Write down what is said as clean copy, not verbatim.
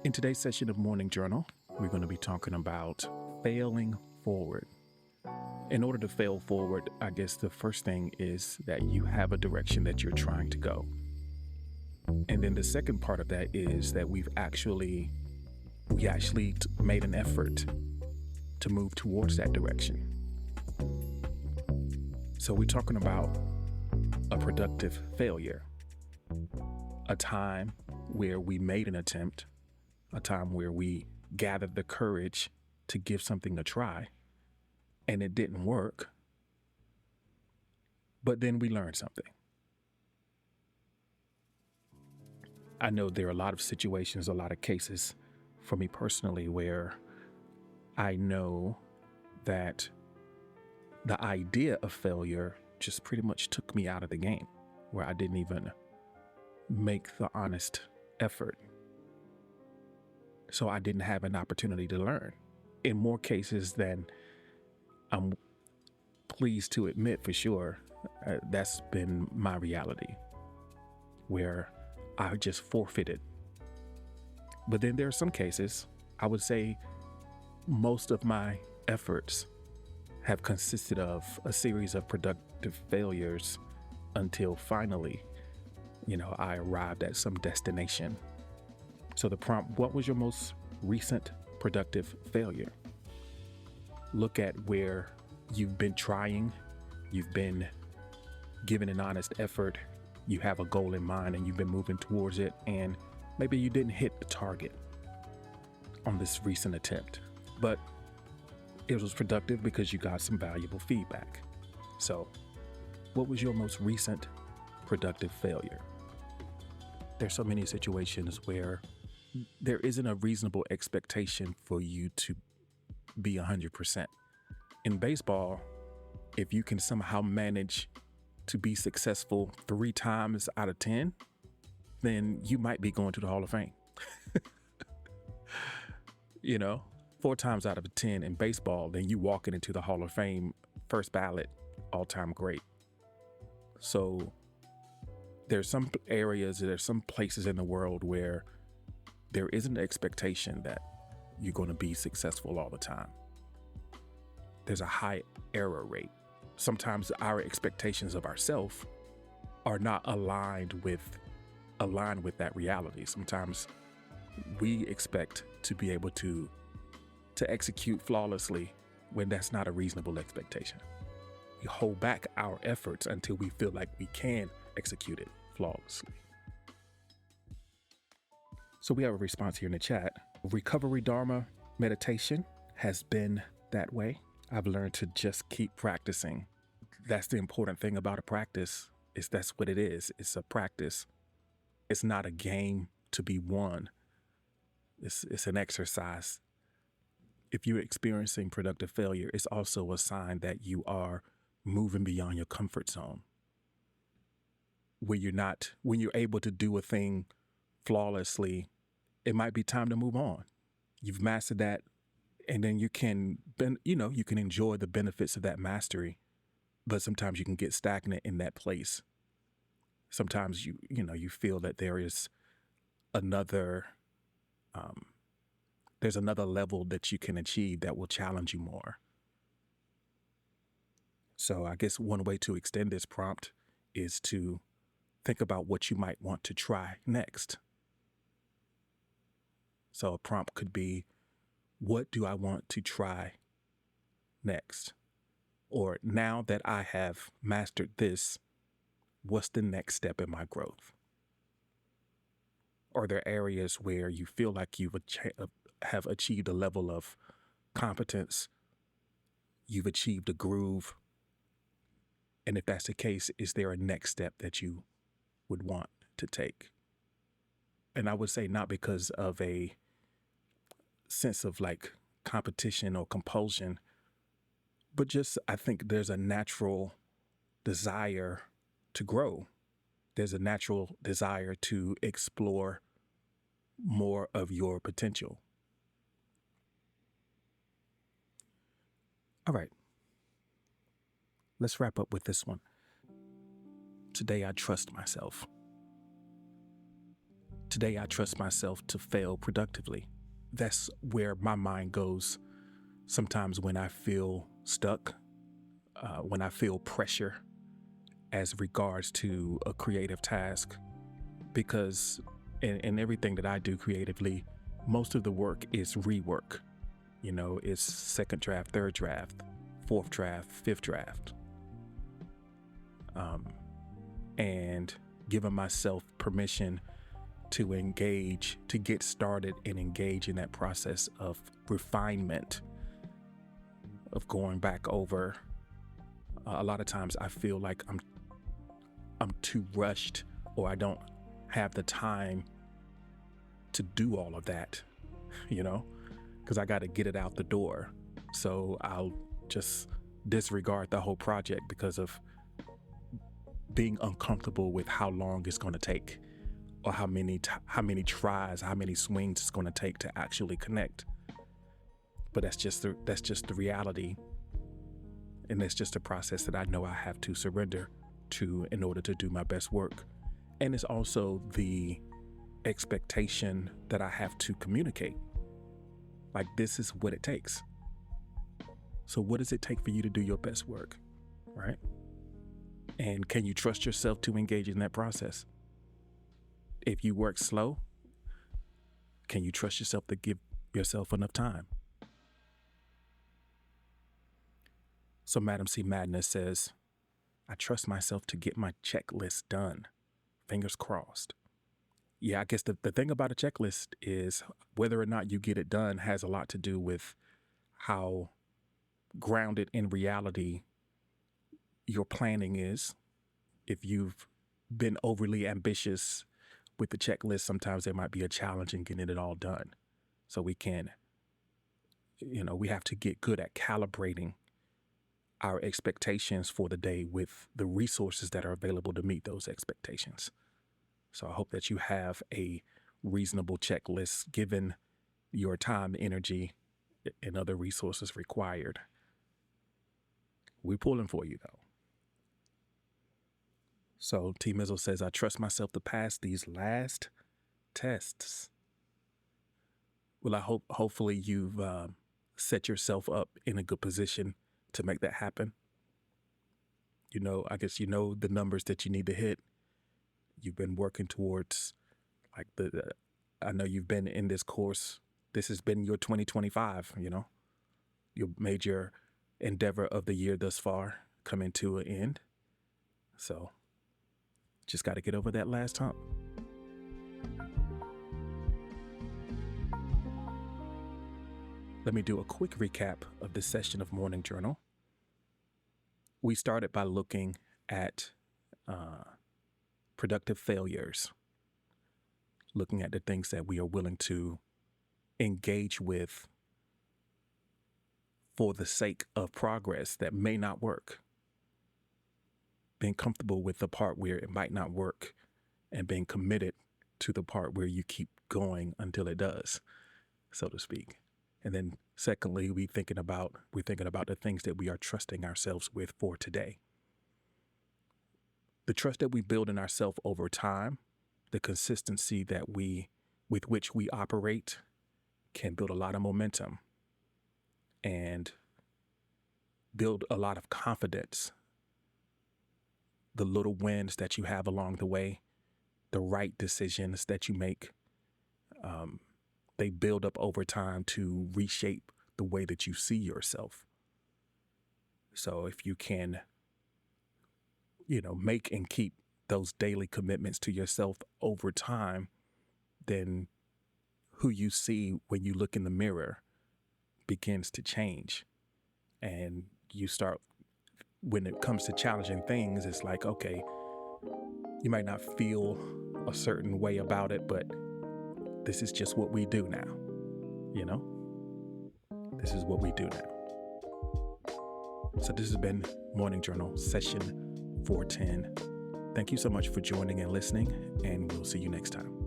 In today's session of Morning Journal, we're going to be talking about failing forward. In order to fail forward, I guess the first thing is that you have a direction that you're trying to go. And then the second part of that is that we actually made an effort to move towards that direction. So we're talking about a productive failure, a time where we made an attempt, a time where we gathered the courage to give something a try, and it didn't work, but then we learned something. I know there are a lot of situations, a lot of cases for me personally where I know that the idea of failure just pretty much took me out of the game, where I didn't even make the honest effort. So I didn't have an opportunity to learn. In more cases than I'm pleased to admit, for sure, that's been my reality, where I just forfeited. But then there are some cases, I would say most of my efforts have consisted of a series of productive failures until finally, I arrived at some destination. So the prompt, what was your most recent productive failure? Look at where you've been trying, you've been given an honest effort, you have a goal in mind and you've been moving towards it, and maybe you didn't hit the target on this recent attempt, but it was productive because you got some valuable feedback. So what was your most recent productive failure? There's so many situations where there isn't a reasonable expectation for you to be 100%. In baseball, if you can somehow manage to be successful 3 times out of 10, then you might be going to the Hall of Fame. 4 times out of 10 in baseball, then you walking into the Hall of Fame, first ballot, all-time great. So there's some places in the world where there isn't an expectation that you're going to be successful all the time. There's a high error rate. Sometimes our expectations of ourselves are not aligned with that reality. Sometimes we expect to be able to execute flawlessly when that's not a reasonable expectation. We hold back our efforts until we feel like we can execute it flawlessly. So we have a response here in the chat. Recovery Dharma meditation has been that way. I've learned to just keep practicing. That's the important thing about a practice, is that's what it is. It's a practice. It's not a game to be won. It's an exercise. If you're experiencing productive failure, it's also a sign that you are moving beyond your comfort zone. When you're able to do a thing flawlessly, it might be time to move on. You've mastered that, and then you can enjoy the benefits of that mastery, but sometimes you can get stagnant in that place. Sometimes you feel that there is there's another level that you can achieve that will challenge you more. So I guess one way to extend this prompt is to think about what you might want to try next. So a prompt could be, what do I want to try next? Or now that I have mastered this, what's the next step in my growth? Are there areas where you feel like you have achieved a level of competence, you've achieved a groove? And if that's the case, is there a next step that you would want to take? And I would say not because of a sense of like competition or compulsion, but just I think there's a natural desire to grow. There's a natural desire to explore more of your potential. All right, let's wrap up with this one. Today I trust myself. Today, I trust myself to fail productively. That's where my mind goes sometimes when I feel stuck, when I feel pressure as regards to a creative task, because in everything that I do creatively, most of the work is rework. It's second draft, third draft, fourth draft, fifth draft. And giving myself permission to engage, to get started and engage in that process of refinement, of going back over. A lot of times I feel like I'm too rushed, or I don't have the time to do all of that, because I got to get it out the door. So I'll just disregard the whole project because of being uncomfortable with how long it's going to take, or how many tries, how many swings it's going to take to actually connect. But that's just the reality, and it's just a process that I know I have to surrender to in order to do my best work. And it's also the expectation that I have to communicate. Like, this is what it takes. So what does it take for you to do your best work, right? And can you trust yourself to engage in that process? If you work slow, can you trust yourself to give yourself enough time? So Madam C Madness says, I trust myself to get my checklist done. Fingers crossed. Yeah, I guess the thing about a checklist is whether or not you get it done has a lot to do with how grounded in reality your planning is. If you've been overly ambitious with the checklist, sometimes there might be a challenge in getting it all done. So we have to get good at calibrating our expectations for the day with the resources that are available to meet those expectations. So I hope that you have a reasonable checklist given your time, energy, and other resources required. We're pulling for you, though. So T Mizzle says, I trust myself to pass these last tests. Well, hopefully you've set yourself up in a good position to make that happen. I guess the numbers that you need to hit. You've been working towards, like, I know you've been in this course. This has been your 2025, your major endeavor of the year thus far coming to an end. So just got to get over that last hump. Let me do a quick recap of this session of Morning Journal. We started by looking at productive failures, looking at the things that we are willing to engage with for the sake of progress that may not work. Being comfortable with the part where it might not work and being committed to the part where you keep going until it does, so to speak. And then secondly, we're thinking about the things that we are trusting ourselves with for today. The trust that we build in ourselves over time, the consistency with which we operate can build a lot of momentum and build a lot of confidence. The little wins that you have along the way, the right decisions that you make, they build up over time to reshape the way that you see yourself. So if you can, make and keep those daily commitments to yourself over time, then who you see when you look in the mirror begins to change. And you start, when it comes to challenging things, it's like, okay, you might not feel a certain way about it, but this is just what we do now. This is what we do now. So this has been Morning Journal session 410. Thank you so much for joining and listening, and we'll see you next time.